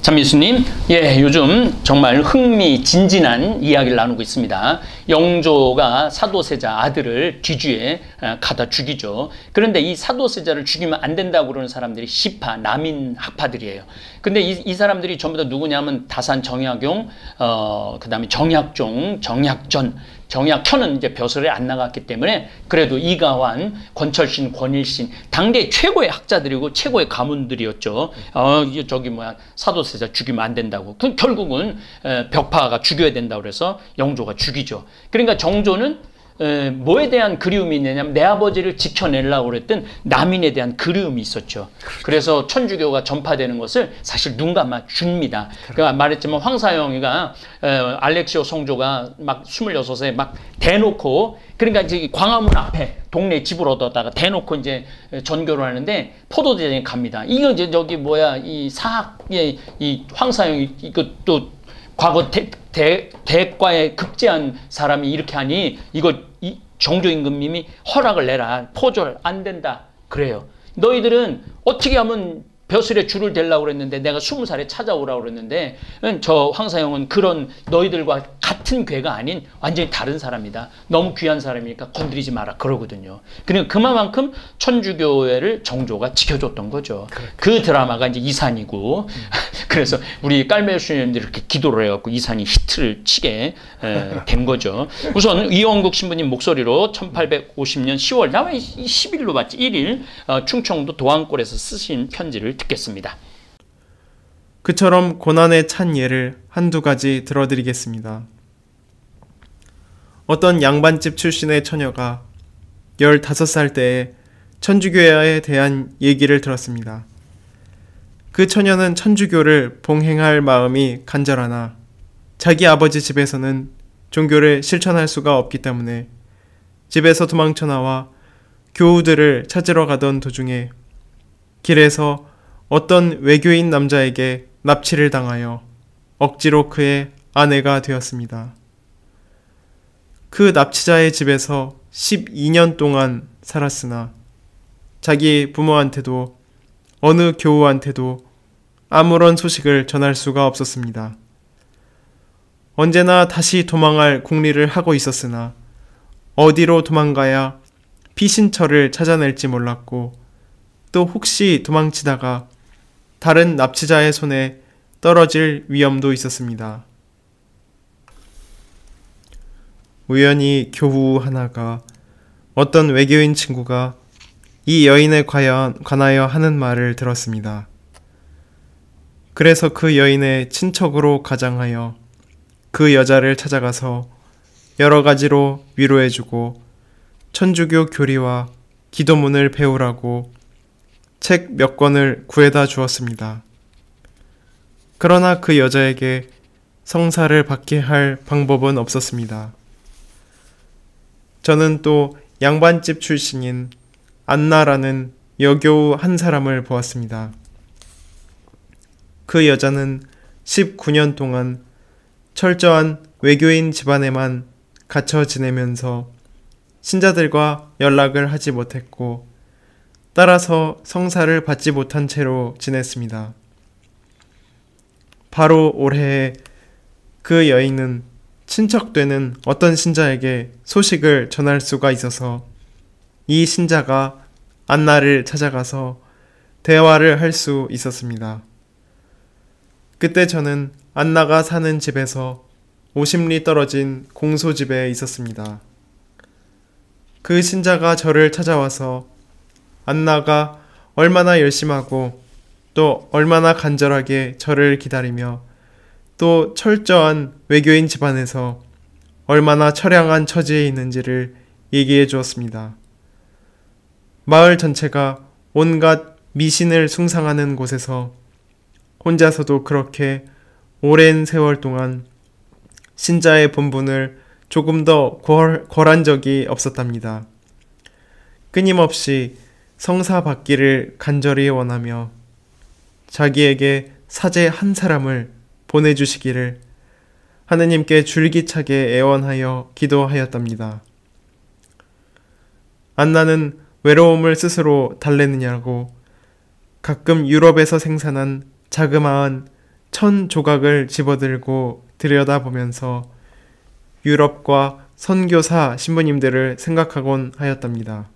참미수님, 요즘 정말 흥미진진한 이야기를 나누고 있습니다. 영조가 사도세자 아들을 뒤주에 가다 죽이죠. 그런데 이 사도세자를 죽이면 안 된다고 그러는 사람들이 시파, 남인 학파들이에요. 근데 이 사람들이 전부 다 누구냐면 다산 정약용, 그 다음에 정약종, 정약전, 정약현은 이제 벼슬에 안 나갔기 때문에 그래도 이가환, 권철신, 권일신 당대 최고의 학자들이고 최고의 가문들이었죠. 사도세자 죽이면 안 된다고. 결국은 벽파가 죽여야 된다고 그래서 영조가 죽이죠. 그러니까 정조는 뭐에 대한 그리움이 있느냐면 내 아버지를 지켜내려고 그랬던 남인에 대한 그리움이 있었죠. 그래서 천주교가 전파되는 것을 사실 눈 감아 줍니다. 그러니까 말했지만 황사영이가 알렉시오 성조가 막 26에 막 대놓고, 그러니까 이제 광화문 앞에 동네 집을 얻었다가 대놓고 이제 전교를 하는데 포도대장에 갑니다. 이거 이제 이 사학의 이 황사영이 이것도 과거 대과에 급제한 사람이 이렇게 하니 이 정조임금님이 허락을 내라. 포졸 안 된다. 그래요. 너희들은 어떻게 하면 벼슬에 줄을 대려고 그랬는데 내가 20살에 찾아오라고 그랬는데 저 황사영은 그런 너희들과 같은 괴가 아닌 완전히 다른 사람이다. 너무 귀한 사람이니까 건드리지 마라 그러거든요. 그러니까 그만큼 천주교회를 정조가 지켜줬던 거죠. 그 드라마가 이제 이산이고 그래서 우리 깔매수님들이 이렇게 기도를 해갖고 이산이 히트를 치게 된 거죠. 우선 이원국 신부님 목소리로 1850년 10월 나와 10일로 봤지 1일 충청도 도안골에서 쓰신 편지를 듣겠습니다. 그처럼 고난에 찬 예를 한두 가지 들어드리겠습니다. 어떤 양반집 출신의 처녀가 15살 때에 천주교에 대한 얘기를 들었습니다. 그 처녀는 천주교를 봉행할 마음이 간절하나 자기 아버지 집에서는 종교를 실천할 수가 없기 때문에 집에서 도망쳐 나와 교우들을 찾으러 가던 도중에 길에서 어떤 외교인 남자에게 납치를 당하여 억지로 그의 아내가 되었습니다. 그 납치자의 집에서 12년 동안 살았으나 자기 부모한테도 어느 교우한테도 아무런 소식을 전할 수가 없었습니다. 언제나 다시 도망할 궁리를 하고 있었으나 어디로 도망가야 피신처를 찾아낼지 몰랐고 또 혹시 도망치다가 다른 납치자의 손에 떨어질 위험도 있었습니다. 우연히 교우 하나가 어떤 외교인 친구가 이 여인에 관하여 하는 말을 들었습니다. 그래서 그 여인의 친척으로 가장하여 그 여자를 찾아가서 여러 가지로 위로해주고 천주교 교리와 기도문을 배우라고 책 몇 권을 구해다 주었습니다. 그러나 그 여자에게 성사를 받게 할 방법은 없었습니다. 저는 또 양반집 출신인 안나라는 여교우 한 사람을 보았습니다. 그 여자는 19년 동안 철저한 외교인 집안에만 갇혀 지내면서 신자들과 연락을 하지 못했고 따라서 성사를 받지 못한 채로 지냈습니다. 바로 올해에 그 여인은 친척되는 어떤 신자에게 소식을 전할 수가 있어서 이 신자가 안나를 찾아가서 대화를 할 수 있었습니다. 그때 저는 안나가 사는 집에서 50리 떨어진 공소집에 있었습니다. 그 신자가 저를 찾아와서 안나가 얼마나 열심하고 또 얼마나 간절하게 저를 기다리며 또 철저한 외교인 집안에서 얼마나 처량한 처지에 있는지를 얘기해 주었습니다. 마을 전체가 온갖 미신을 숭상하는 곳에서 혼자서도 그렇게 오랜 세월 동안 신자의 본분을 조금 더 골한 적이 없었답니다. 끊임없이 성사 받기를 간절히 원하며 자기에게 사제 한 사람을 보내주시기를 하느님께 줄기차게 애원하여 기도하였답니다. 안나는 외로움을 스스로 달래느냐고 가끔 유럽에서 생산한 자그마한 천 조각을 집어들고 들여다보면서 유럽과 선교사 신부님들을 생각하곤 하였답니다.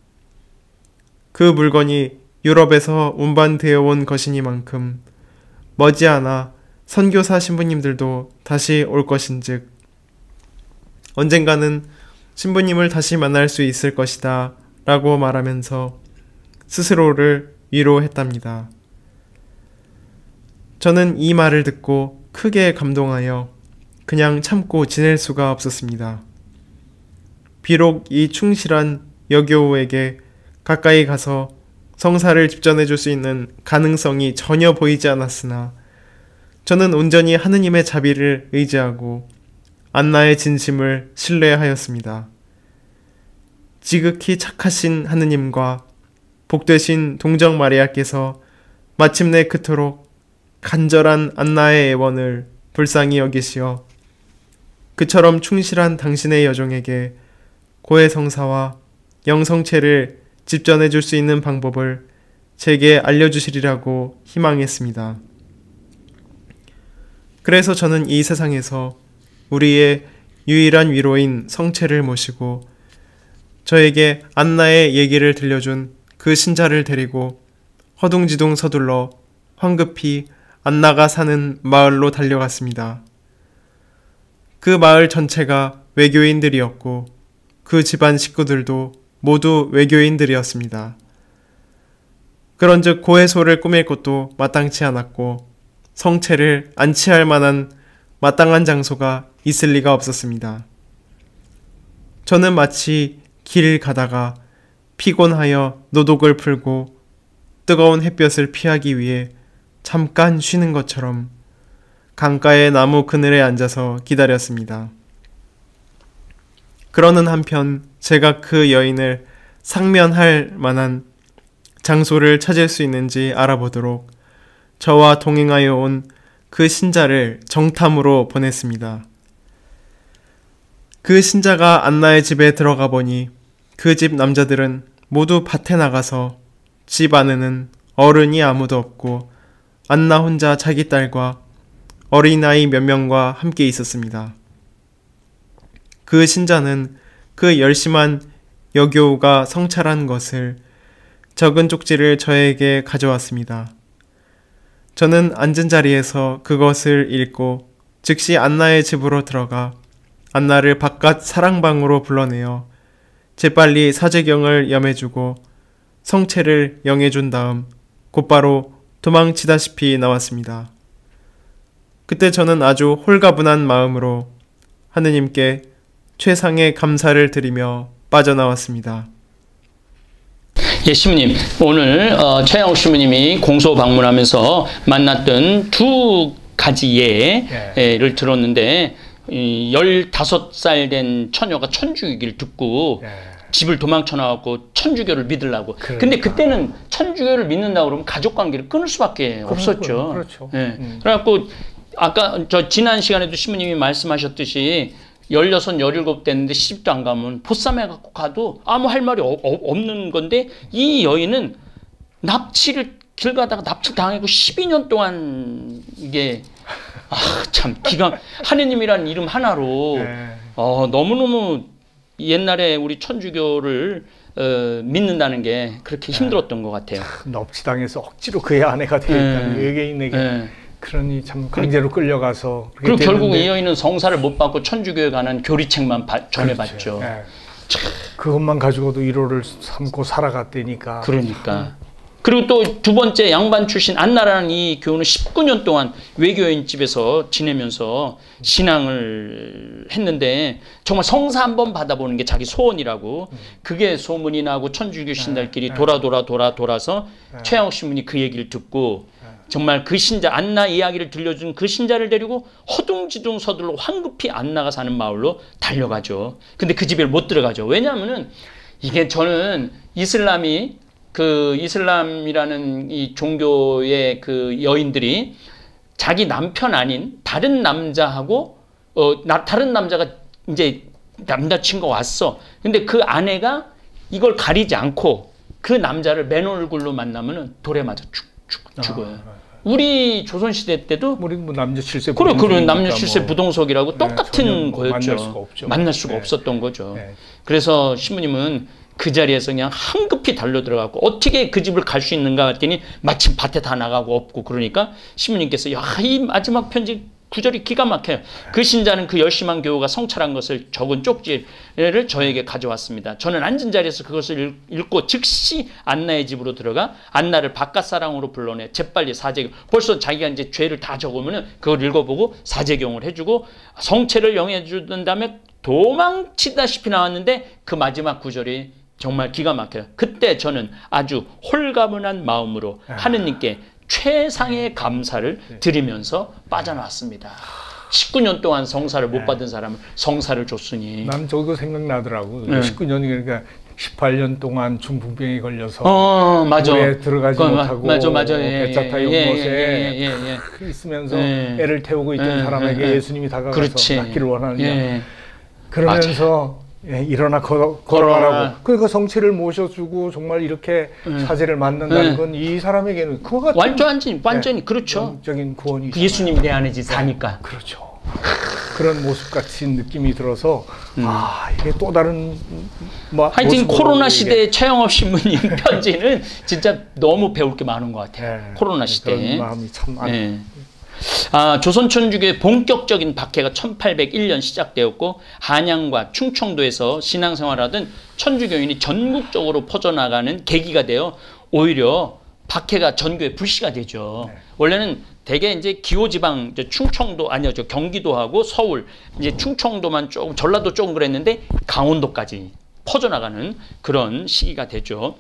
그 물건이 유럽에서 운반되어 온 것이니만큼 머지않아 선교사 신부님들도 다시 올 것인즉 언젠가는 신부님을 다시 만날 수 있을 것이다 라고 말하면서 스스로를 위로했답니다. 저는 이 말을 듣고 크게 감동하여 그냥 참고 지낼 수가 없었습니다. 비록 이 충실한 여교우에게 가까이 가서 성사를 집전해 줄 수 있는 가능성이 전혀 보이지 않았으나 저는 온전히 하느님의 자비를 의지하고 안나의 진심을 신뢰하였습니다. 지극히 착하신 하느님과 복되신 동정 마리아께서 마침내 그토록 간절한 안나의 애원을 불쌍히 여기시어 그처럼 충실한 당신의 여종에게 고해성사와 영성체를 집전해 줄 수 있는 방법을 제게 알려주시리라고 희망했습니다. 그래서 저는 이 세상에서 우리의 유일한 위로인 성체를 모시고 저에게 안나의 얘기를 들려준 그 신자를 데리고 허둥지둥 서둘러 황급히 안나가 사는 마을로 달려갔습니다. 그 마을 전체가 외교인들이었고 그 집안 식구들도 모두 외교인들이었습니다. 그런즉 고해소를 꾸밀 것도 마땅치 않았고 성체를 안치할 만한 마땅한 장소가 있을 리가 없었습니다. 저는 마치 길 가다가 피곤하여 노독을 풀고 뜨거운 햇볕을 피하기 위해 잠깐 쉬는 것처럼 강가의 나무 그늘에 앉아서 기다렸습니다. 그러는 한편 제가 그 여인을 상면할 만한 장소를 찾을 수 있는지 알아보도록 저와 동행하여 온 그 신자를 정탐으로 보냈습니다. 그 신자가 안나의 집에 들어가 보니 그 집 남자들은 모두 밭에 나가서 집 안에는 어른이 아무도 없고 안나 혼자 자기 딸과 어린아이 몇 명과 함께 있었습니다. 그 신자는 그 열심한 여교우가 성찰한 것을 적은 쪽지를 저에게 가져왔습니다. 저는 앉은 자리에서 그것을 읽고 즉시 안나의 집으로 들어가 안나를 바깥 사랑방으로 불러내어 재빨리 사제경을 염해주고 성체를 영해준 다음 곧바로 도망치다시피 나왔습니다. 그때 저는 아주 홀가분한 마음으로 하느님께 최상의 감사를 드리며 빠져나왔습니다. 예, 시부님, 오늘 최양욱 시부님이 공소 방문하면서 만났던 두 가지 예를 들었는데 15살 된 처녀가 천주교를 듣고 집을 도망쳐 나왔고 천주교를 믿으려고. 그러니까. 근데 그때는 천주교를 믿는다고 그러면 가족관계를 끊을 수밖에 없었죠. 그렇죠. 예. 그래갖고 아까 지난 시간에도 시부님이 말씀하셨듯이 16, 17 됐는데 시집도 안 가면 보쌈해 갖고 가도 아무 할 말이 없는 건데 이 여인은 납치를 길 가다가 납치 당하고 12년 동안 이게 참 기가 하느님이라는 이름 하나로 너무너무 옛날에 우리 천주교를 믿는다는 게 그렇게 힘들었던 것 같아요. 납치당해서 억지로 그의 아내가 되었다는 외계인에게 그러니 참 강제로 끌려가서 그리고 결국 이 여인은 성사를 못 받고 천주교에 관한 교리책만 전해봤죠. 그것만 가지고도 위로를 삼고 살아갔다니까. 그러니까. 그리고 또 두 번째 양반 출신 안나라는 이 교우는 19년 동안 외교인 집에서 지내면서 신앙을 했는데 정말 성사 한번 받아보는 게 자기 소원이라고 그게 소문이 나고 천주교 신달끼리 돌아서 최양욱 신부님이 그 얘기를 듣고 정말 그 신자 안나 이야기를 들려준 그 신자를 데리고 허둥지둥 서둘러 황급히 안나가 사는 마을로 달려가죠. 근데 그 집에 못 들어가죠. 왜냐하면은 이게 저는 이슬람이라는 이 종교의 그 여인들이 자기 남편 아닌 다른 남자하고 다른 남자가 이제 남자친구가 왔어. 근데 그 아내가 이걸 가리지 않고 그 남자를 맨 얼굴로 만나면은 돌에 맞아 죽어요. 우리 조선시대 때도 우리 뭐 남녀 7세 그런 남녀 7세 부동석이라고 똑같은 거였죠. 만날 수가 없죠. 만날 수가 없었던 거죠. 그래서 신부님은 그 자리에서 그냥 황급히 달려 들어가고 어떻게 그 집을 갈 수 있는가 했더니 마침 밭에 다 나가고 없고 그러니까 신부님께서 야, 이 마지막 편지 구절이 기가 막혀요. 그 신자는 그 열심한 교우가 성찰한 것을 적은 쪽지를 저에게 가져왔습니다. 저는 앉은 자리에서 그것을 읽고 즉시 안나의 집으로 들어가 안나를 바깥사랑으로 불러내 재빨리 사제경, 벌써 자기가 이제 죄를 다 적으면 그걸 읽어보고 사제경을 해주고 성체를 영해주던 다음에 도망치다시피 나왔는데 그 마지막 구절이 정말 기가 막혀요. 그때 저는 아주 홀가분한 마음으로 하느님께 최상의 감사를 드리면서 빠져나왔습니다. 19년 동안 성사를 못 받은 사람은 성사를 줬으니. 난 저거 생각나더라고. 19년이 그러니까 18년 동안 중풍병에 걸려서 맞아. 물에 들어가지 못하고 맞아. 배차 타고 못에 있으면서 애를 태우고 있던 사람에게 예수님이 다가가서 낫기를 원하느냐. 그러면서 일어나 걸어가라고. 그러니까 성체를 모셔주고 정말 이렇게 사제를 만난다는 건 이 사람에게는 그와 같은 완전히 그렇죠. 영적인 구원이 예수님이 내 안에 사니까. 그렇죠. 그런 모습 같은 느낌이 들어서 이게 또 다른 하여튼 코로나 시대에 최영업 신부님 편지는 진짜 너무 배울 게 많은 것 같아요. 코로나 시대에. 마음이 참 조선천주교의 본격적인 박해가 1801년 시작되었고 한양과 충청도에서 신앙생활하던 천주교인이 전국적으로 퍼져나가는 계기가 되어 오히려 박해가 전교에 불씨가 되죠. 원래는 대개 이제 기호지방 충청도 아니요 경기도하고 서울 이제 충청도만 조금 전라도 조금 그랬는데 강원도까지 퍼져나가는 그런 시기가 되죠.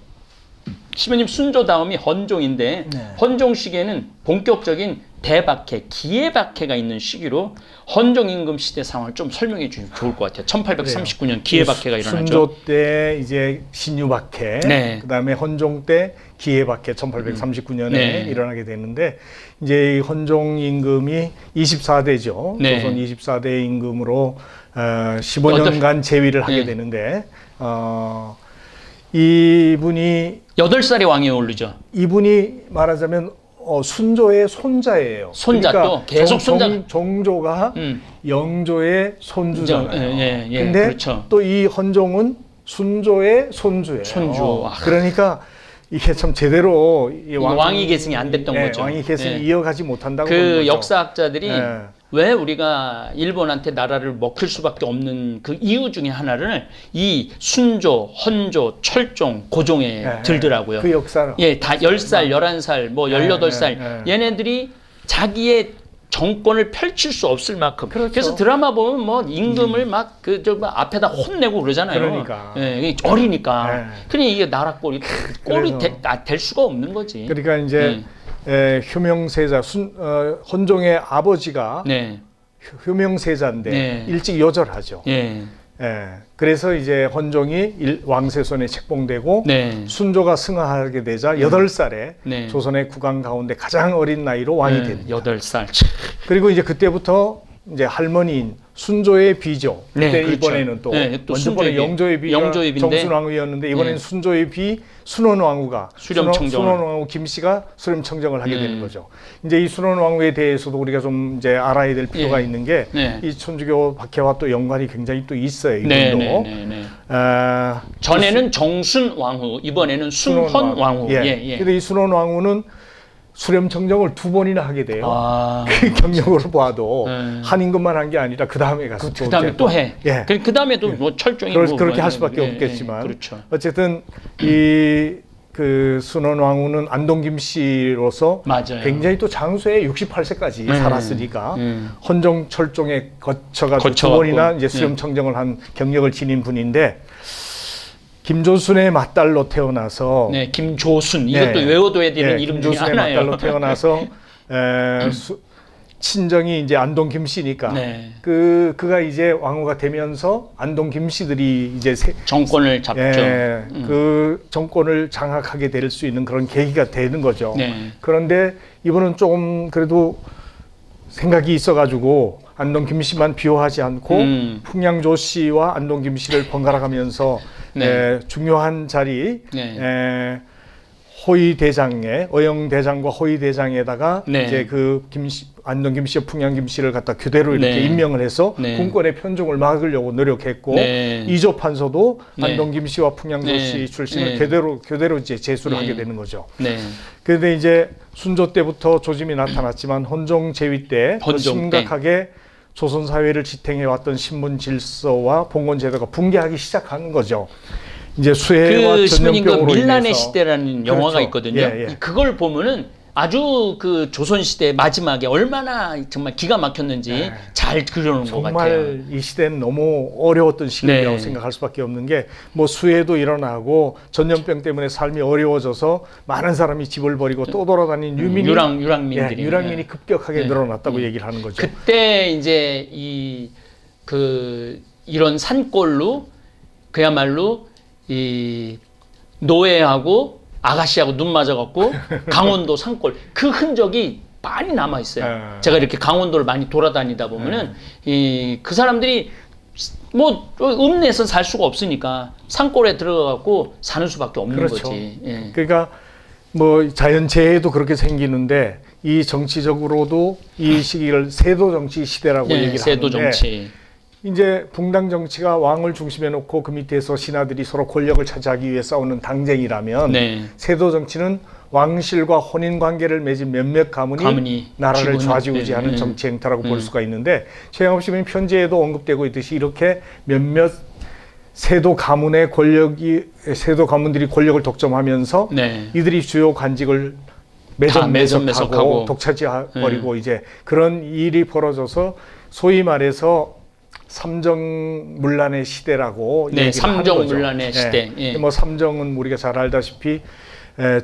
신부님 순조 다음이 헌종인데 헌종 시기에는 본격적인 대박해, 기해박해가 있는 시기로 헌종 임금 시대 상황을 좀 설명해 주시면 좋을 것 같아요. 1839년 기해박해가 일어나죠. 순조 때 이제 신유박해, 그다음에 헌종 때 기해박해 1839년에 일어나게 되는데 이제 이 헌종 임금이 24대죠. 조선 24대 임금으로 15년간 재위를 하게 되는데 이분이 8살의 왕위에 오르죠. 이분이 말하자면 순조의 손자예요. 손자 그러니까 또 계속 손자. 정조가 영조의 손주잖아요. 근데 그렇죠. 또 이 헌종은 순조의 손주예요. 그러니까 이게 참 제대로 왕위 계승이 안 됐던 거죠. 왕위 계승이 이어가지 못한다고 그 역사학자들이 왜 우리가 일본한테 나라를 먹힐 수밖에 없는 그 이유 중에 하나를 이 순조, 헌조, 철종, 고종에 들더라고요. 그 역사를. 다 10살, 11살, 뭐 18살 얘네들이 자기의 정권을 펼칠 수 없을 만큼. 그래서 드라마 보면 뭐 임금을 막 앞에다 혼내고 그러잖아요. 그러니까. 어리니까. 그러니 이게 나라 꼴이 될 수가 없는 거지. 그러니까 이제 효명세자 헌종의 아버지가 효명세자인데 일찍 요절하죠. 그래서 이제 헌종이 왕세손에 책봉되고 순조가 승하하게 되자 8살에 조선의 국왕 가운데 가장 어린 나이로 왕이 됩니다. 8살. 그리고 이제 그때부터 이제 할머니인 순조의 비죠. 그때 그렇죠. 이번에는 또 먼저번에 영조의 비가 정순왕후였는데 이번에는 순조의 비 순원왕후가 순원왕후 김씨가 수렴청정을 하게 되는 거죠. 이제 이 순원왕후에 대해서도 우리가 좀 이제 알아야 될 필요가 있는 게 이 천주교 박해와 또 연관이 굉장히 또 있어요. 이분도. 전에는 정순왕후, 이번에는 순헌왕후. 근데 이 순원왕후는 수렴청정을 2번이나 하게 돼요. 그 경력으로 봐도 한 임금만 한 게 아니라 그 다음에 가서 그 다음에 또 해. 그 다음에도 뭐 철종이 그렇게 할 수밖에 없겠지만 그렇죠. 어쨌든 그 순원왕후는 안동 김씨로서 굉장히 또 장수에 68세까지 살았으니까 헌종 철종에 거쳐가지고 2번이나 이제 수렴청정을 한 경력을 지닌 분인데. 김조순의 맏딸로 태어나서 김조순 이것도 외워둬야 되는 이름 중에 하나예요. 김조순의 맏딸로 태어나서 친정이 이제 안동 김씨니까 그가 이제 왕후가 되면서 안동 김씨들이 이제 정권을 잡죠. 그 정권을 장악하게 될 수 있는 그런 계기가 되는 거죠. 그런데 이분은 조금 그래도 생각이 있어가지고 안동 김씨만 비호하지 않고 풍양조 씨와 안동 김씨를 번갈아 가면서 중요한 자리 호위 대장에 어영 대장과 호위 대장에다가 네. 이제 그 안동 김씨와 풍양 김씨를 갖다 그대로 이렇게 네. 임명을 해서 네. 군권의 편중을 막으려고 노력했고 네. 이조 판서도 네. 안동 김씨와 풍양조 네. 씨 출신을 네. 그대로 이제 제수를 네. 하게 되는 거죠. 네. 그런데 이제 순조 때부터 조짐이 나타났지만 헌종 제위 때 심각하게 조선 사회를 지탱해 왔던 신분 질서와 봉건 제도가 붕괴하기 시작하는 거죠. 이제 수해와 그 전염병으로 밀란의 인해서 시대라는 영화가 그렇죠. 있거든요. 예, 예. 그걸 보면은 아주 그 조선 시대 마지막에 얼마나 정말 기가 막혔는지 네. 잘 그려놓은 것 같아요. 정말 이 시대는 너무 어려웠던 시기라고 네. 생각할 수밖에 없는 게 뭐 수해도 일어나고 전염병 때문에 삶이 어려워져서 많은 사람이 집을 버리고 또 돌아다닌 유랑민들이 유랑민이 급격하게 네. 늘어났다고 얘기를 하는 거죠. 그때 이제 이런 산골로 그야말로 이 노예하고 아가씨하고 눈 맞아갖고 강원도 산골 그 흔적이 많이 남아 있어요. 제가 이렇게 강원도를 많이 돌아다니다 보면은 그 사람들이 뭐 읍내에서 살 수가 없으니까 산골에 들어가갖고 사는 수밖에 없는 그렇죠. 거지. 예. 그러니까 뭐 자연재해도 그렇게 생기는데 이 정치적으로도 이 시기를 세도 정치 시대라고 얘기를 세도 하는데 정치. 이제 붕당 정치가 왕을 중심에 놓고 그 밑에서 신하들이 서로 권력을 차지하기 위해 싸우는 당쟁이라면 네. 세도 정치는 왕실과 혼인 관계를 맺은 몇몇 가문이 나라를 좌지우지하는 정치 행태라고 볼 수가 있는데 최영업 씨는 편지에도 언급되고 있듯이 이렇게 몇몇 세도 가문들이 권력을 독점하면서 이들이 주요 관직을 매점매석하고 독차지해버리고 이제 그런 일이 벌어져서 소위 말해서 삼정문란의 시대라고 삼정문란의 시대. 예. 뭐 삼정은 우리가 잘 알다시피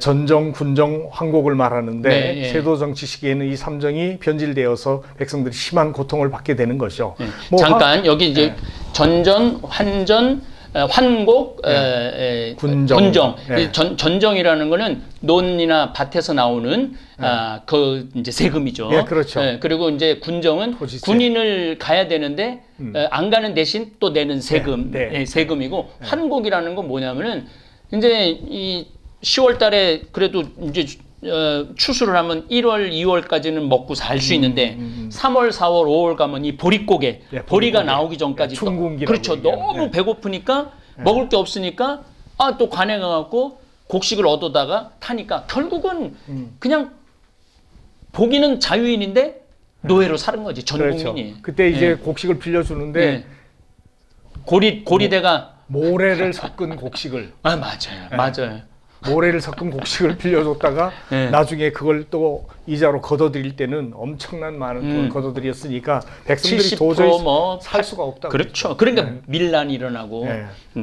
전정, 군정, 황곡을 말하는데 세도 정치 시기에는 이 삼정이 변질되어서 백성들이 심한 고통을 받게 되는 거죠. 뭐 잠깐 여기 이제 전전, 환전, 환곡, 군정. 전정이라는 거는 논이나 밭에서 나오는 그 이제 세금이죠. 그렇죠. 그리고 이제 군정은 토지세. 군인을 가야 되는데 안 가는 대신 또 내는 세금, 세금이고 환곡이라는 건 뭐냐면은 이제 이 10월 달에 그래도 이제 추수를 하면 1월, 2월까지는 먹고 살 수 있는데 3월, 4월, 5월 가면 이 보릿고개, 보리가 나오기 전까지 그렇죠. 너무 배고프니까 먹을 게 없으니까 또 관에 가갖고 곡식을 얻어다가 타니까 결국은 그냥 보기는 자유인인데 노예로 사는 거지 전 국민이. 그렇죠. 그때 이제 곡식을 빌려주는데 고리대가 모래를 섞은 곡식을 맞아요. 모래를 섞은 곡식을 빌려줬다가 나중에 그걸 또 이자로 걷어들일 때는 엄청난 많은 돈을 걷어들였으니까 백성들이 도저히 살 수가 없다. 그렇죠. 그러니까 밀란이 일어나고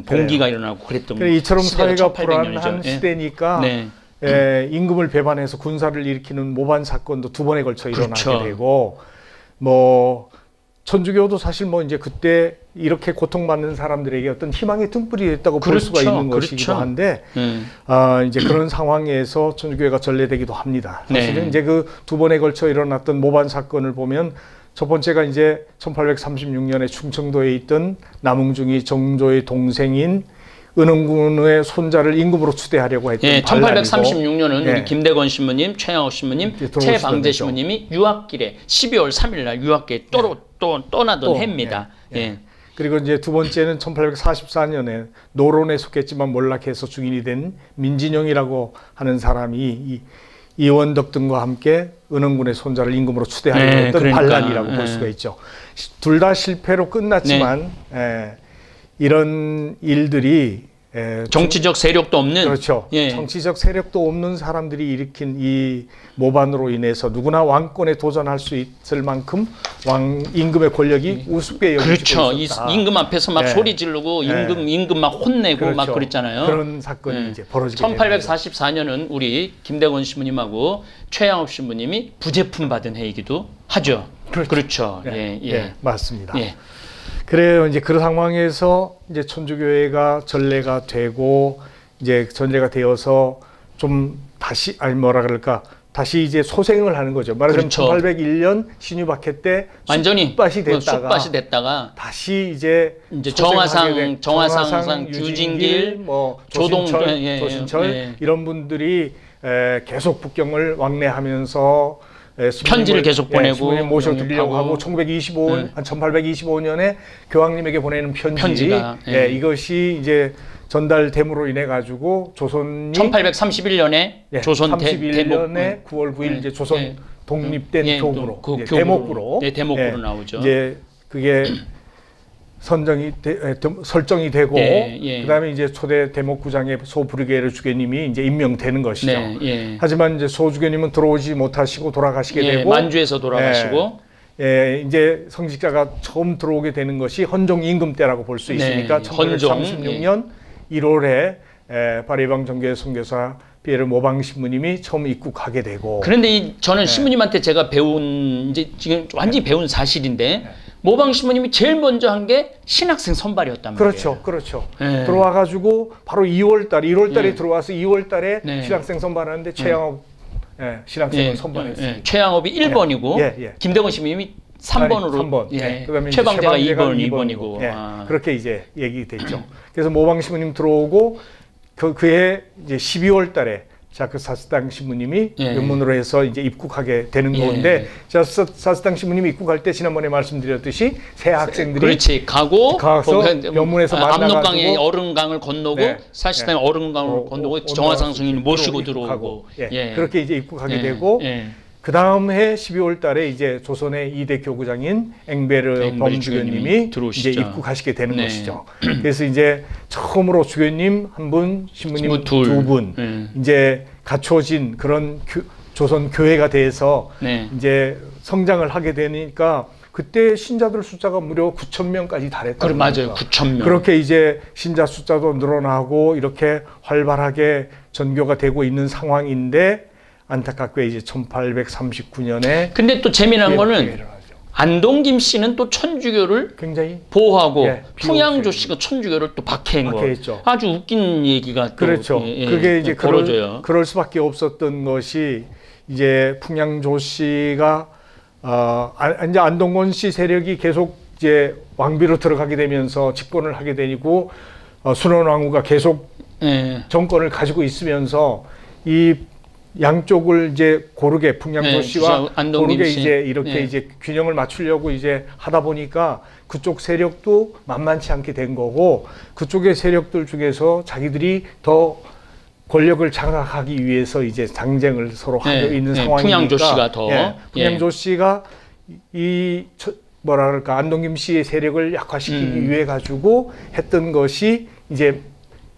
봉기가 일어나고 그랬던 거예요. 이처럼 사회가 불안한 시대니까 임금을 배반해서 군사를 일으키는 모반 사건도 2번에 걸쳐 일어나게 되고 뭐 천주교도 사실 뭐 이제 그때 이렇게 고통받는 사람들에게 어떤 희망의 등불이 됐다고 볼 수가 있는 것이기도 한데 이제 그런 상황에서 천주교회가 전래되기도 합니다. 사실은 이제 그 2번에 걸쳐 일어났던 모반 사건을 보면 첫 번째가 이제 1836년에 충청도에 있던 남웅중이 정조의 동생인 은흥군의 손자를 임금으로 추대하려고 했던 1836년은 우리 김대건 신부님, 최양옥 신부님, 최방재 신부님이 유학길에 12월 3일 날 유학길에 떠나던 해입니다. 그리고 이제 두 번째는 1844년에 노론에 속했지만 몰락해서 중인이 된 민진영이라고 하는 사람이 이원덕 등과 함께 은흥군의 손자를 임금으로 추대하려고 했던 반란이라고 볼 수가 있죠. 둘 다 실패로 끝났지만 이런 일들이 정치적 세력도 없는 그렇죠. 정치적 세력도 없는 사람들이 일으킨 이 모반으로 인해서 누구나 왕권에 도전할 수 있을 만큼 임금의 권력이 우습게 여겨지고 있었다. 임금 앞에서 막 소리 지르고 임금 막 혼내고 막 그랬잖아요. 그런 사건이 이제 벌어지게 1844년은 우리 김대건 신부님하고 최양업 신부님이 부제품 받은 해이기도 하죠. 그렇죠. 맞습니다. 그래요. 이제 그 상황에서 이제 천주교회가 전례가 되고 이제 전례가 되어서 좀 다시 다시 이제 소생을 하는 거죠. 말하자면 1801년 신유박해 때 완전히 쑥밭이 됐다가 다시 이제 정화상, 규진길, 조동철 이런 분들이 계속 북경을 왕래하면서 편지를 계속 보내고 스님을 모셔드리려고 하고 1825년에 교황님에게 보내는 편지가 이것이 이제 전달됨으로 인해 가지고 조선이 1831년에 조선 31년에 9월 9일 이제 조선 독립된 교구로 대목구로 대목구로 나오죠. 이제 그게 설정이 되고 그다음에 이제 초대 대목구장의 소부르게르 주교님이 이제 임명되는 것이죠. 하지만 이제 소 주교님은 들어오지 못하시고 돌아가시게 되고 만주에서 돌아가시고 이제 성직자가 처음 들어오게 되는 것이 헌종 임금 때라고 볼 수 있으니까 1836년 1월에 파리방 정교회 선교사 피에르 모방 신부님이 처음 입국하게 되고. 그런데 저는 신부님한테 제가 배운 이제 지금 완전히 배운 사실인데 모방 신부님이 제일 먼저 한 게 신학생 선발이었단 말이에요. 그렇죠. 들어와가지고 바로 1월달에 들어와서 2월달에 신학생 선발하는데 최양업 신학생을 선발했습니다. 최양업이 1번이고 김대건 신부님이 3번으로 그다음에 최방대가 2번이고 그렇게 이제 얘기됐죠. 그래서 모방 신부님 들어오고 그해 이제 12월달에 자크 사스당 신부님이 연문으로 해서 이제 입국하게 되는 건데 사스당 신부님이 입국할 때 지난번에 말씀드렸듯이 새 학생들이 가서 연문에서 만나가지고 압록강의 얼음강을 건너고 사스당의 얼음강을 건너고 정화상 스님을 모시고 들어오고 그렇게 이제 입국하게 되고 그 다음 해 12월 달에 이제 조선의 2대 교구장인 앵베르 범주교님이 이제 입국하시게 되는 것이죠. 그래서 이제 처음으로 주교님 한 분, 신부님 두 분, 이제 갖춰진 그런 조선 교회가 돼서 이제 성장을 하게 되니까 그때 신자들 숫자가 무려 9,000명까지 달했다는 거죠. 맞아요. 9,000명. 그렇게 이제 신자 숫자도 늘어나고 이렇게 활발하게 전교가 되고 있는 상황인데 안타깝게 이제 1839년에 근데 또 재미난 거는 안동김 씨는 또 천주교를 굉장히 보호하고 풍양조 씨가 천주교를 또 박해한 거. 아주 웃긴 얘기가 그렇죠. 그게 이제 그럴 수밖에 없었던 것이 이제 풍양조 씨가 이제 안동건 씨 세력이 계속 이제 왕비로 들어가게 되면서 집권을 하게 되고 순원왕후가 계속 정권을 가지고 있으면서 이 양쪽을 이제 고르게 풍양조 씨와 고르게 이제 이렇게 이제 균형을 맞추려고 이제 하다 보니까 그쪽 세력도 만만치 않게 된 거고 그쪽의 세력들 중에서 자기들이 더 권력을 장악하기 위해서 이제 당쟁을 서로 하고 있는 상황이니까 풍양조 씨가 풍양조 씨가 이 뭐라 그럴까 안동김 씨의 세력을 약화시키기 위해 가지고 했던 것이 이제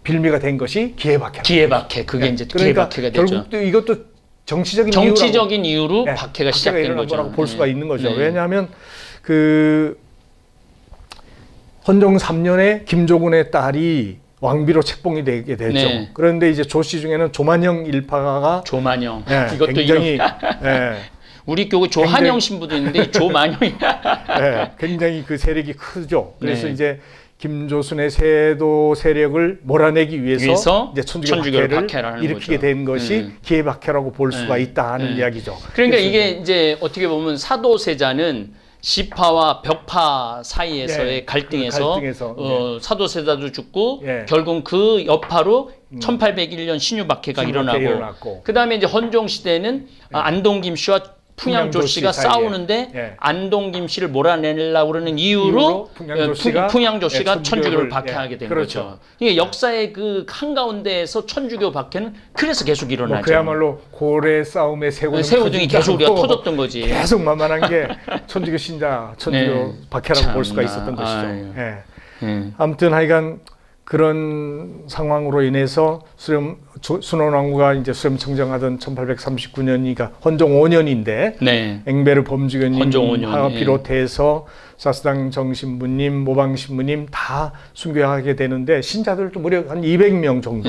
빌미가 된 것이 기해박해. 그게 이제 기해박해가 되죠. 결국 또 이것도 정치적인 이유로 박해가 시작된 거라고 볼 수가 있는 거죠. 왜냐하면 그 헌종 3년에 김조군의 딸이 왕비로 책봉이 되게 되죠. 그런데 이제 조씨 중에는 조만영 일파가 이것도 굉장히 우리 교구 조한영 신부도 있는데 조만영이 굉장히 그 세력이 크죠. 그래서 이제 김조순의 세도 세력을 몰아내기 위해서 이제 천주교 박해를 일으키게 된 것이 기해박해라고 볼 수가 있다는 이야기죠. 그러니까 이게 이제 어떻게 보면 사도세자는 지파와 벽파 사이에서의 갈등에서 사도세자도 죽고 결국 그 여파로 1801년 신유박해가 일어나고 그 다음에 이제 헌종 시대는 안동김 씨와 풍양조 씨가 싸우는데 안동김 씨를 몰아내려고 그러는 이유로 풍양조 씨가 천주교를 박해하게 된 거죠. 이게 역사의 그 한가운데에서 천주교 박해는 그래서 계속 일어나죠. 그야말로 고래 싸움의 새우등이 계속 우리가 터졌던 거지. 계속 만만한 게 천주교 신자, 천주교 박해라고 볼 수가 있었던 것이죠. 아무튼 하여간 그런 상황으로 인해서 순원왕후가 이제 수렴 청정하던 1839년이니까 헌종 5년인데 앵베르 범주교님을 비롯해서 사스당 정신부님, 모방 신부님 다 순교하게 되는데 신자들도 무려 한 200명 정도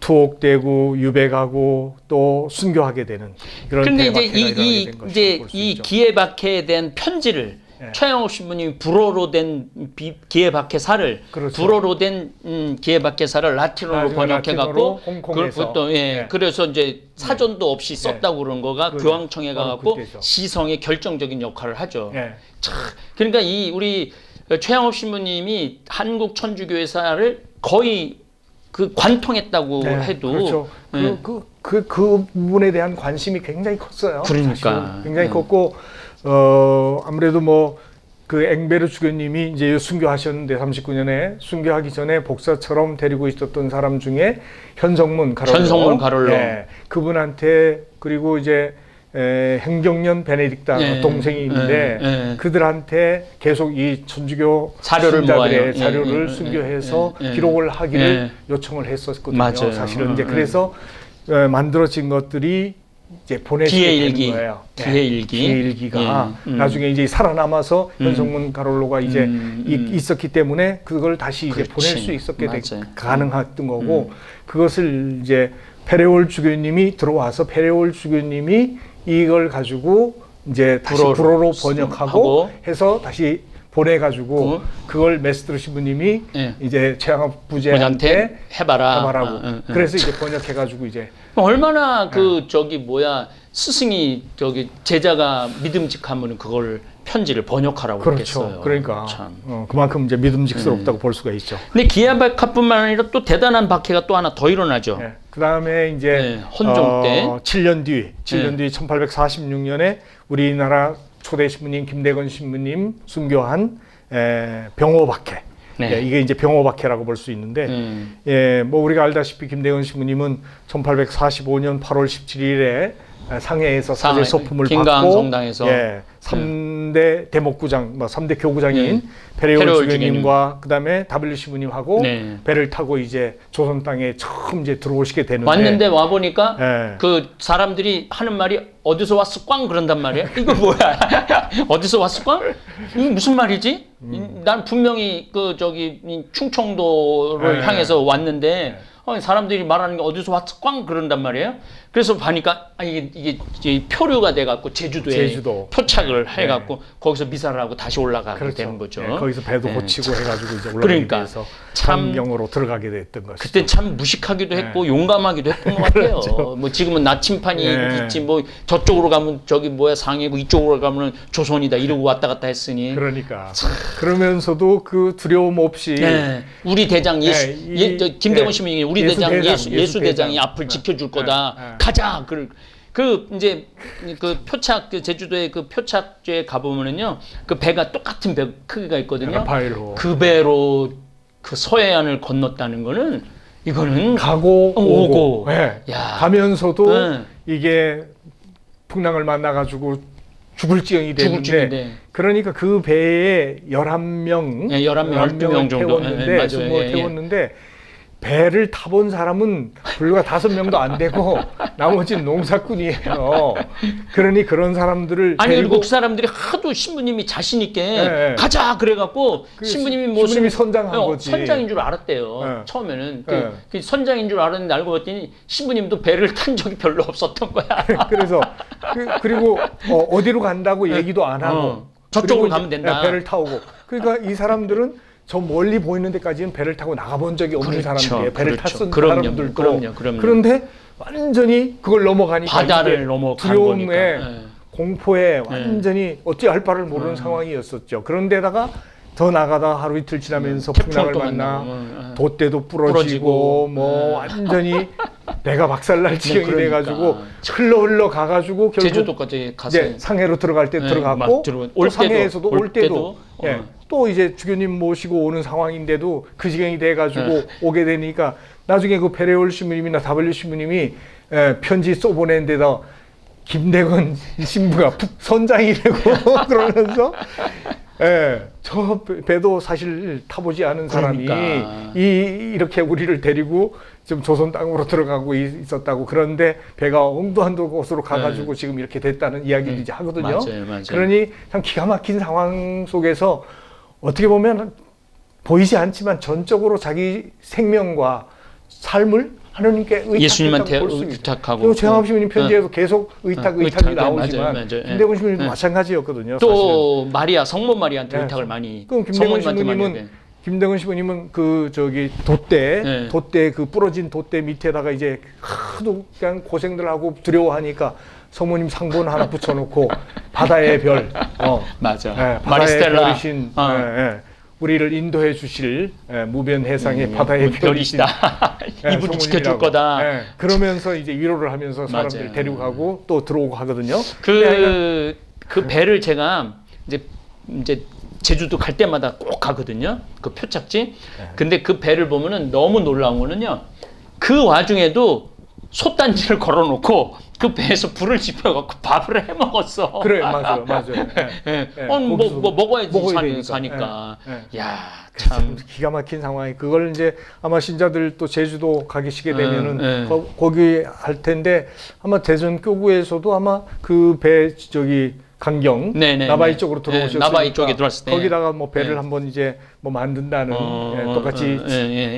투옥되고 유배가고 또 순교하게 되는 그런 대박해가 일어나게 된 것이죠. 이제 이 기해박해에 대한 편지를 최양업 신부님이 불어로 된 기해박해사를 불어로 된 기해박해사를 라틴어로 번역해갖고 그것도 그래서 이제 사전도 없이 썼다고 그런 거가 교황청에 가갖고 시성의 결정적인 역할을 하죠. 그러니까 이 우리 최양업 신부님이 한국 천주교회사를 거의 그 관통했다고 네, 해도 그렇죠. 네. 그 부분에 대한 관심이 굉장히 컸어요. 그러니까 사실은. 굉장히 컸고 아무래도 뭐 그 앵베르 주교님이 이제 순교하셨는데 39년에 순교하기 전에 복사처럼 데리고 있었던 사람 중에 현성문 가롤로 예, 그분한테 그리고 이제 행정년 베네딕타 예, 동생이 있는데 그들한테 계속 이 천주교 자료를 모아요. 자료를 순교해서 기록을 하기를 요청을 했었거든요. 맞아요. 사실은 이제 그래서 만들어진 것들이 이제 보내시게 되는 거예요. 기회일기가 나중에 이제 살아남아서 현성문 가롤로가 이제 있었기 때문에 그걸 다시 이제 보낼 수 있었게 가능했던 거고 그것을 이제 페레올 주교님이 들어와서 페레올 주교님이 이걸 가지고 이제 다시 불어로 번역하고 해서 다시 보내가지고 그걸 메스트로 신부님이 이제 최양학 부제한테 해봐라고 그래서 이제 번역해가지고 이제 얼마나 스승이 제자가 믿음직하면 그걸 편지를 번역하라고 그렇죠. 했겠어요. 그러니까 그만큼 이제 믿음직스럽다고 볼 수가 있죠. 근데 기아박하뿐만 아니라 또 대단한 박해가 또 하나 더 일어나죠. 그 다음에 이제 헌종 때 7년 뒤 1846년에 우리나라 초대 신부님 김대건 신부님 순교한 병호 박해. 이게 이제 병호 박해라고 볼 수 있는데, 뭐 우리가 알다시피 김대건 신부님은 1845년 8월 17일에 상해에서 사제 소품을 받고, 성당에서 3대 대목구장, 3대 교구장인 페레올 주교님과 그다음에 W 신부님하고 배를 타고 이제 조선 땅에 처음 이제 들어오시게 되는데 왔는데 와 보니까 그 사람들이 하는 말이 어디서 왔어 꽝 그런단 말이야. 이거 뭐야? 어디서 왔어 꽝? 이거 무슨 말이지? 난 분명히 충청도를 향해서 왔는데 사람들이 말하는 게 어디서 왔어 꽝 그런단 말이에요. 그래서 보니까 이게 표류가 돼갖고 제주도에 표착을 해갖고 거기서 미사를 하고 다시 올라가게 되는 거죠. 거기서 배도 고치고 해가지고 이제 올라가게 돼서 참경으로 들어가게 됐던 것이죠. 그때 참 무식하기도 했고 용감하기도 했던 것 같아요. 뭐 지금은 나침판이 있지 뭐 저쪽으로 가면 상해고 이쪽으로 가면 조선이다 이러고 왔다 갔다 했으니. 그러니까 그러면서도 그 두려움 없이 우리 대장 김대건 시민이 우리 예수 대장이 앞을 지켜줄 거다. 가자. 이제 그 표착 제주도에 그 표착제에 가보면은요 그 배가 똑같은 배 크기가 있거든요. 그 배로 그 서해안을 건넜다는 거는 이거는 가고 오고 가면서도 이게 풍랑을 만나가지고 죽을지경이 되는데 그러니까 그 배에 11명 11명 정도 태웠는데 배를 타본 사람은 불과 5명도 안 되고 나머지는 농사꾼이에요. 그러니 그런 사람들을 외국 사람들이 하도 신부님이 자신 있게 가자 그래갖고 신부님이 선장한 거지. 선장인 줄 알았대요. 처음에는 그 선장인 줄 알았는데 알고 봤더니 신부님도 배를 탄 적이 별로 없었던 거야. 그래서 그리고 어디로 간다고 얘기도 안 하고 저쪽으로 가면 된다. 배를 타오고 그러니까 이 사람들은 저 멀리 보이는 데까지는 배를 타고 나가본 적이 없는 사람들이에요. 배를 탔던 사람들도. 그럼요. 그런데 완전히 그걸 넘어가니까 바다를 넘어간 두려움에 공포에 완전히 어찌할 바를 모르는 상황이었었죠. 그런데다가 더 나가다 하루 이틀 지나면서 풍랑을 만나 돛대도 부러지고 뭐 완전히 배가 박살날 지경이 돼가지고 흘러 가가지고 결국 제주도까지 가서 상해로 들어갈 때 들어갔고 또 상해에서도 올 때도 또 이제 주교님 모시고 오는 상황인데도 그 지경이 돼가지고 오게 되니까 나중에 그 페레올 신부님이나 W 신부님이 편지 써보낸 데다 김대건 신부가 선장이라고 그러면서 저 배도 사실 타보지 않은 사람이 이렇게 우리를 데리고 지금 조선 땅으로 들어가고 있었다고. 그런데 배가 엉도한도 곳으로 가가지고 지금 이렇게 됐다는 이야기를 이제 하거든요. 맞아요. 그러니 참 기가 막힌 상황 속에서 어떻게 보면 보이지 않지만 전적으로 자기 생명과 삶을 하느님께 예수님한테 의탁하고 최양학 시민님 편지에서 계속 의탁이 나오지만 김대건 시민님도 마찬가지였거든요. 또 사실은. 마리아 성모 마리아한테 의탁을 많이. 그럼 김대건 시민님은 그 돛대 그 부러진 돛대 밑에다가 이제 하도 그냥 고생들 하고 두려워하니까 성모님 상본 하나 붙여놓고 바다의 별, 맞아. 바다의 별이신 우리를 인도해 주실 무변 해상의 바다의 별이시다. 이분이 지켜줄 거다. 그러면서 이제 위로를 하면서 사람들 맞아요. 데리고 가고 또 들어오고 하거든요. 그 배를 제가 이제 제주도 갈 때마다 꼭 가거든요. 그 표착지. 근데 그 배를 보면은 너무 놀라운 거는요. 그 와중에도 솥단지를 걸어놓고 그 배에서 불을 지펴갖고 밥을 해 먹었어. 그래, 맞아요. 뭐 먹어야지 사니까. 야, 참 기가 막힌 상황이. 그걸 이제 아마 신자들 또 제주도 가시게 되면은 거기 할 텐데 아마 대전 교구에서도 아마 그 배 강경 나바이 쪽으로 들어오셨으니까 나바이 쪽에 들어왔을 때 거기다가 뭐 배를 한번 이제 뭐 만든다는 똑같이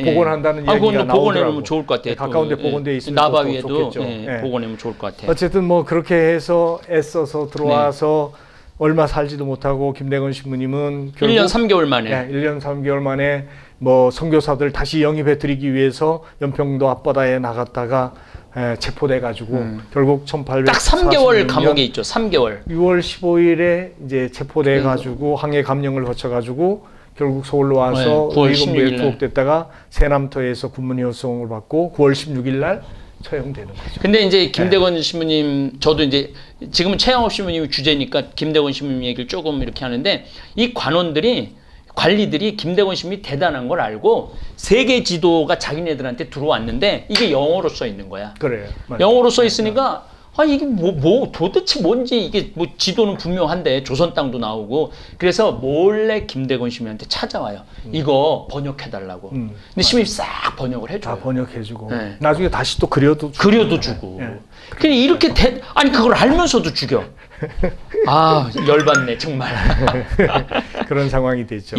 복원한다는 얘기가 나오더라고. 복원해놓으면 좋을 것 같아요. 가까운데 복원돼 있으면 나바위에도 좋겠죠. 복원하면 좋을 것 같아요. 어쨌든 뭐 그렇게 해서 애써서 들어와서 얼마 살지도 못하고 김대건 신부님은 결국 1년 3개월 만에 1년 3개월 만에 뭐 선교사들 다시 영입해 드리기 위해서 연평도 앞바다에 나갔다가 체포돼 가지고 결국 1846년 딱 3개월 감옥에 있죠. 3개월. 6월 15일에 이제 체포돼 가지고 항해 감령을 거쳐 가지고 결국 서울로 와서 9월 16일 구속됐다가 세남터에서 군문 요청을 받고 9월 16일 날 처형되는 거죠. 근데 이제 김대건 신부님, 저도 이제 지금은 최양업 신부님이 주제니까 김대건 신부님 얘기를 조금 이렇게 하는데, 이 관리들이 김대건 신부님이 대단한 걸 알고 세계 지도가 자기네들한테 들어왔는데 이게 영어로 써 있는 거야. 그래요. 영어로 써 있으니까 이게 도대체 뭔지, 이게 뭐 지도는 분명한데 조선 땅도 나오고, 그래서 몰래 김대건 신부님한테 찾아와요. 이거 번역해달라고. 근데 신부님이 싹 번역을 해줘요. 다 번역해주고. 나중에 다시 또 그려도 주고. 그냥 이렇게 아니 그걸 알면서도 죽여. 열받네 정말. 그런 상황이 됐죠.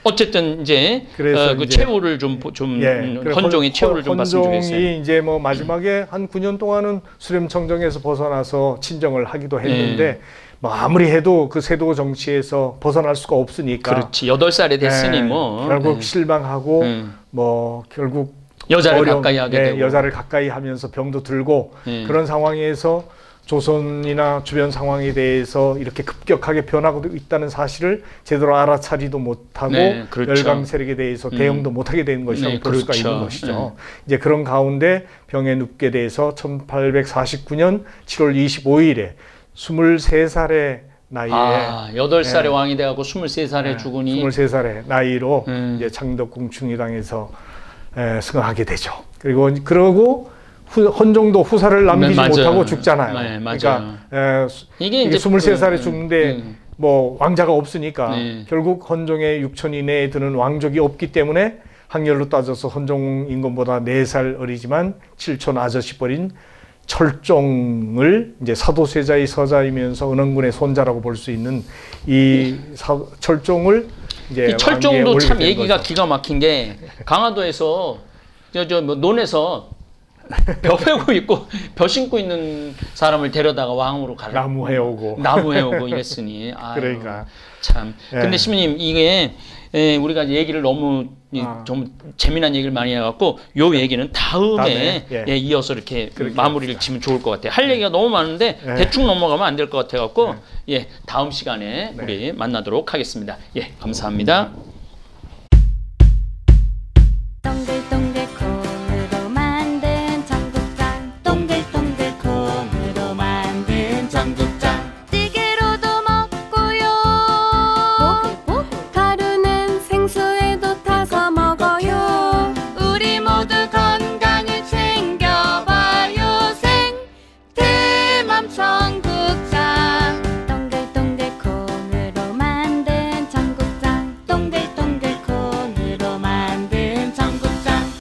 어쨌든 이제 그래서 그 최후를 좀 헌종의 최후를 좀 봤으면 좋겠어요. 헌종이 이제 뭐 마지막에 한 9년 동안은 수렴청정에서 벗어나서 친정을 하기도 했는데 뭐 아무리 해도 그 세도 정치에서 벗어날 수가 없으니까. 그렇지. 8살에 됐으니 뭐 결국 실망하고 뭐 결국 여자를 가까이 하게 되고, 여자를 가까이 하면서 병도 들고 그런 상황에서 조선이나 주변 상황에 대해서 이렇게 급격하게 변하고 있다는 사실을 제대로 알아차리도 못하고 열강 세력에 대해서 대응도 못하게 되는 것이라고 볼 수가 있는 것이죠. 이제 그런 가운데 병에 눕게 돼서 1849년 7월 25일에 23살의 나이에 8살에 왕이 돼갖고 23살에 죽으니 23살의 나이로 이제 창덕궁 충의당에서 승하하게 되죠. 그러고 헌종도 후사를 남기지 못하고 죽잖아요. 그러니까 이게 이제 23살에 죽는데 뭐 왕자가 없으니까 결국 헌종의 6천 이내에 드는 왕족이 없기 때문에 학렬로 따져서 헌종 임금보다 4살 어리지만 7촌 아저씨 버린 철종을 이제 사도세자의 서자이면서 은원군의 손자라고 볼 수 있는 이 철종을 이제 이 철종도 참 얘기가 기가 막힌 게, 강화도에서 뭐 논에서 벼 신고 있는 사람을 데려다가 왕으로 나무 해오고 이랬으니. 그러니까 참. 근데 신부님, 이게 우리가 얘기를 너무 좀 재미난 얘기를 많이 해갖고 요 얘기는 다음에 이어서 이렇게 마무리를 지면 좋을 것 같아요. 할 얘기가 너무 많은데 대충 넘어가면 안 될 것 같아갖고 다음 시간에 우리 만나도록 하겠습니다. 감사합니다.